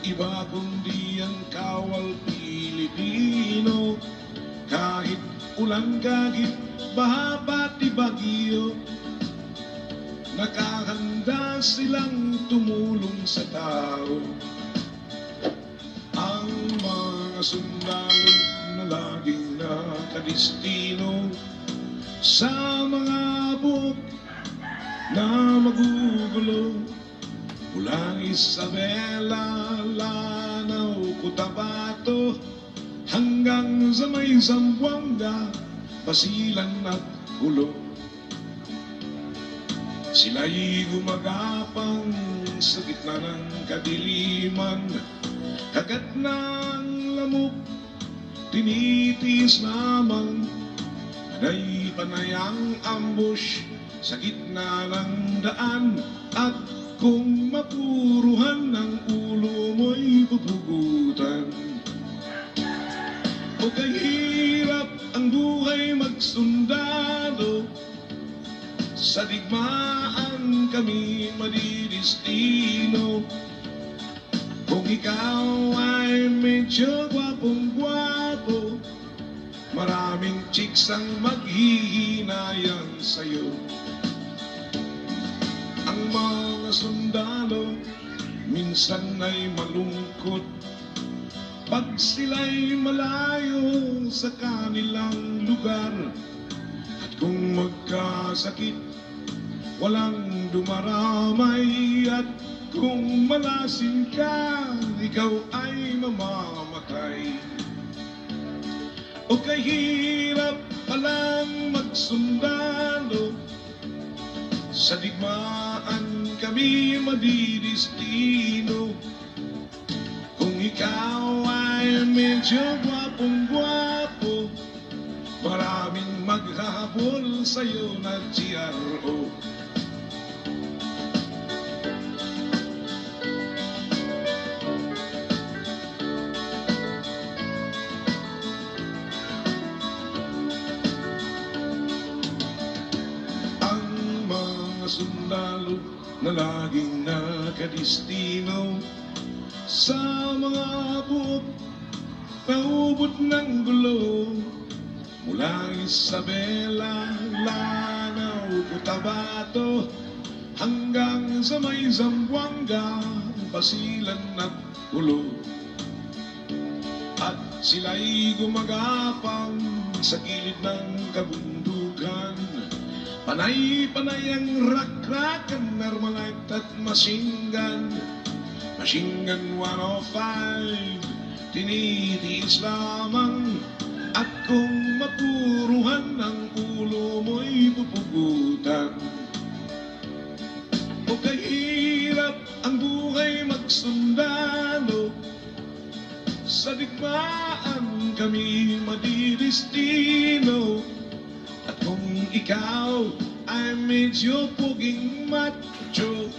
iba kundi ang kawal Pilipino. Kahit ulan, kahit baha, pati bagyo, nakahanda silang tumulong sa tao. Ang mga sundalo na laging nakadestino sa mga buhok na magugulo, mula Isabela, Lanao, Cotabato, hanggang sa may Zamboanga, Basilan at Gulo. Sila'y gumagapang sa gitna ng kadiliman, kagat ng lamok, tinitiis lamang. Panay ang ambush sa gitna ng daan, at kung mapuruhan ng ulo mo'y pupugutan. O kahirap ang buhay magsundalo, sa digmaan kami madidistino. Kung ikaw ay medyo gwapong-gwapo, maraming chicks ang maghihinayang sa'yo. Ang mga sundalo minsan ay malungkot pag sila'y malayo sa kanilang lugar. At kung magkasakit, walang dumaramay. At kung malasin ka, ikaw ay mamamatay. O kahirap palang magsundalo, sa digmaan kami madidistino. Kung ikaw ay medyo gwapong-gwapo, maraming maghahabol sa'yo na GRO. Sundalo na laging nakadestino sa mga buhok na ubod ng gulo, mula Isabela, Lanao, Cotabato, hanggang sa may Zamboanga, Basilan at Gulo. At sila'y gumagapang sa gilid ng kabundukan, panay-panay ang rak-rakan, Armalite at machine gun. Machine gun 105, tinitiis lamang. At kung mapuruhan ang ulo mo'y pupugutan. O kahirap ang buhay magsundalo, sa digmaan kami madidistino. At kung ikaw ay medyo puging macho,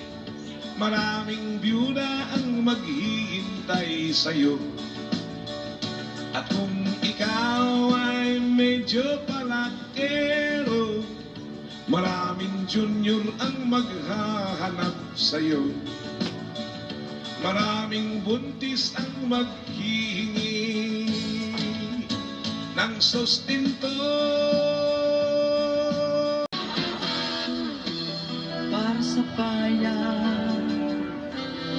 maraming byuda ang maghihintay sa'yo. At kung ikaw ay medyo palakero, maraming junior ang maghahanap sa'yo. Maraming buntis ang maghihingi ng sustento. Para sa bayan,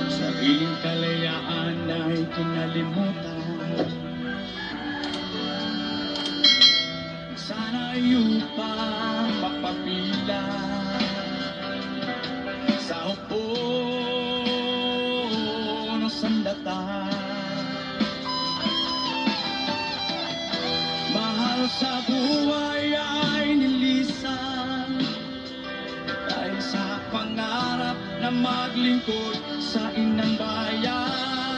sariling kalayaan ay kinalimutan. Sana upang mapapila sa upo ng sandata. Mahal sa buhay ay nilisan dahil sa pangarap na maglingkod sa inang bayan.